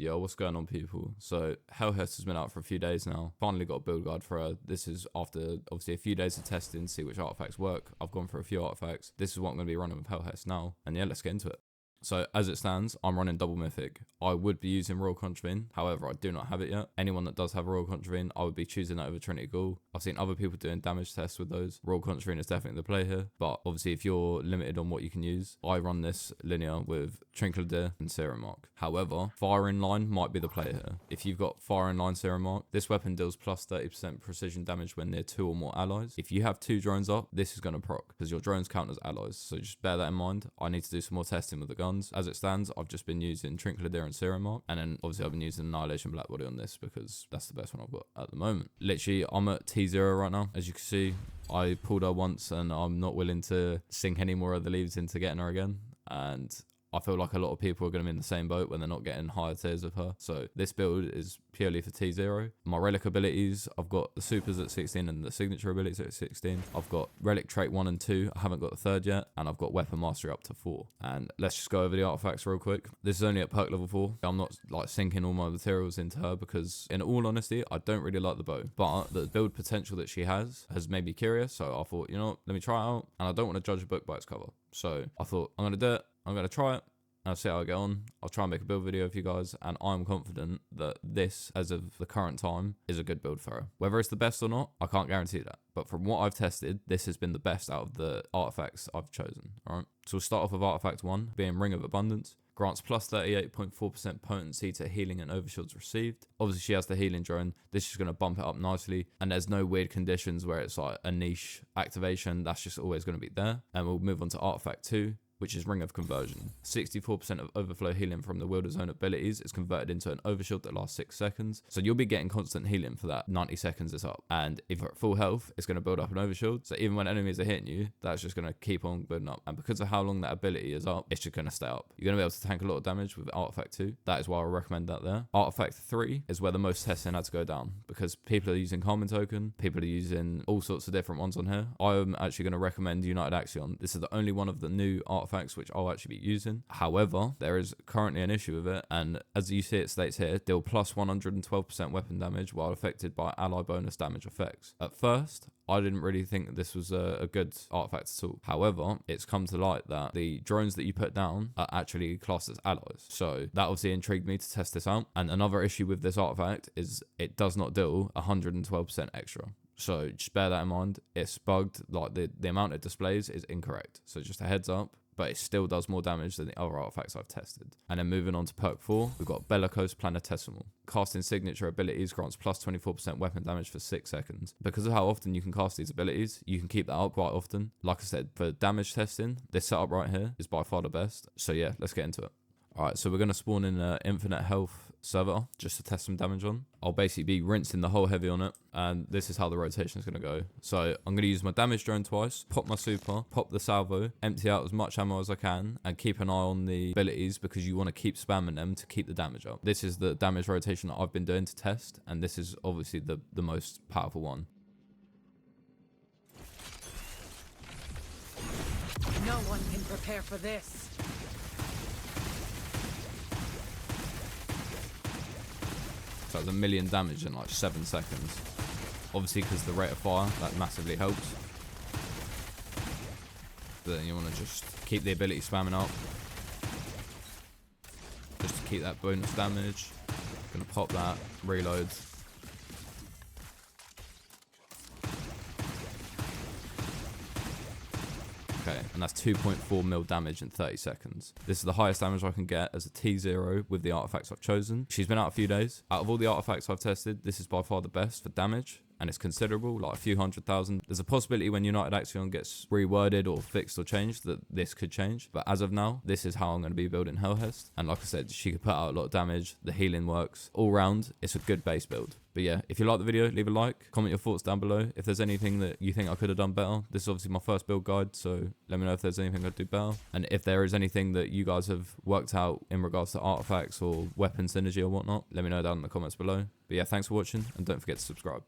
Yo, what's going on, people? So Helhest has been out for a few days now. Finally got a build guide for her. This is after obviously a few days of testing, see which artifacts work. I've gone for a few artifacts. This is what I'm going to be running with Helhest now. And yeah, let's get into it. So as it stands, I'm running double mythic. I would be using Royal Contravene, however, I do not have it yet. Anyone that does have Royal Contravene, I would be choosing that over Trinity Ghoul. I've seen other people doing damage tests with those. Royal Contravene is definitely the play here, but obviously if you're limited on what you can use, I run this linear with Trinkleder and Serum Mark. However, Fire in Line might be the play here. If you've got Fire in Line Serum Mark, this weapon deals plus 30% precision damage when near 2 or more allies. If you have 2 drones up, this is going to proc, because your drones count as allies, so just bear that in mind. I need to do some more testing with the guns. As it stands, I've just been using Trinkleder and Serum Mark, and then obviously I've been using Annihilation Blackbody on this because that's the best one I've got at the moment. Literally, I'm at T0 right now. As you can see, I pulled her once and I'm not willing to sink any more of the leaves into getting her again. And I feel like a lot of people are going to be in the same boat when they're not getting higher tiers of her. So this build is purely for T0. My relic abilities, I've got the supers at 16 and the signature abilities at 16. I've got relic trait 1 and 2. I haven't got the third yet. And I've got weapon mastery up to 4. And let's just go over the artifacts real quick. This is only at perk level 4. I'm not like sinking all my materials into her because in all honesty, I don't really like the bow. But the build potential that she has made me curious. So I thought, you know what, let me try it out. And I don't want to judge a book by its cover. So I thought, I'm going to do it. I'm going to try it. I'll see how I get on. I'll try and make a build video with you guys, and I'm confident that this, as of the current time, is a good build for her. Whether it's the best or not, I can't guarantee that. But from what I've tested, this has been the best out of the artifacts I've chosen. Alright, so we'll start off with artifact 1, being Ring of Abundance. Grants plus 38.4% potency to healing and overshields received. Obviously, she has the healing drone. This is going to bump it up nicely. And there's no weird conditions where it's like a niche activation. That's just always going to be there. And we'll move on to artifact 2, which is Ring of Conversion. 64% of overflow healing from the wielder's own abilities is converted into an overshield that lasts 6 seconds. So you'll be getting constant healing for that 90 seconds it's up. And if you're at full health, it's going to build up an overshield. So even when enemies are hitting you, that's just going to keep on building up. And because of how long that ability is up, it's just going to stay up. You're going to be able to tank a lot of damage with Artifact 2. That is why I recommend that there. Artifact 3 is where the most testing had to go down because people are using Calming Token. People are using all sorts of different ones on here. I'm actually going to recommend United Axion. This is the only one of the new artifacts which I'll actually be using. However, there is currently an issue with it, and as you see it states here, deal plus 112% weapon damage while affected by ally bonus damage effects. At first, I didn't really think that this was a good artifact at all. However, it's come to light that the drones that you put down are actually classed as allies. So that obviously intrigued me to test this out. And another issue with this artifact is it does not deal 112% extra. So just bear that in mind. It's bugged, like the amount it displays is incorrect. So just a heads up. But it still does more damage than the other artifacts I've tested. And then moving on to perk 4, we've got Bellicose Planetesimal. Casting signature abilities grants plus 24% weapon damage for 6 seconds. Because of how often you can cast these abilities, you can keep that up quite often. Like I said, for damage testing, this setup right here is by far the best. So yeah, let's get into it. Alright, so we're going to spawn in an infinite health server just to test some damage on. I'll basically be rinsing the whole heavy on it, and this is how the rotation is going to go. So I'm going to use my damage drone twice, pop my super, pop the salvo, empty out as much ammo as I can, and keep an eye on the abilities because you want to keep spamming them to keep the damage up. This is the damage rotation that I've been doing to test, and this is obviously the most powerful one. No one can prepare for this. So it's 1,000,000 damage in like 7 seconds. Obviously, because the rate of fire, that massively helps. But then you want to just keep the ability spamming up. Just to keep that bonus damage. Gonna pop that, reload. Okay, and that's 2.4 mil damage in 30 seconds. This is the highest damage I can get as a T0 with the artifacts I've chosen. She's been out a few days. Out of all the artifacts I've tested, this is by far the best for damage. And it's considerable, like a few 100,000. There's a possibility when United Axion gets reworded or fixed or changed that this could change. But as of now, this is how I'm going to be building Helhest. And like I said, she could put out a lot of damage. The healing works. All round, it's a good base build. But yeah, if you like the video, leave a like. Comment your thoughts down below. If there's anything that you think I could have done better. This is obviously my first build guide, so let me know if there's anything I'd do better. And if there is anything that you guys have worked out in regards to artifacts or weapon synergy or whatnot, let me know down in the comments below. But yeah, thanks for watching, and don't forget to subscribe.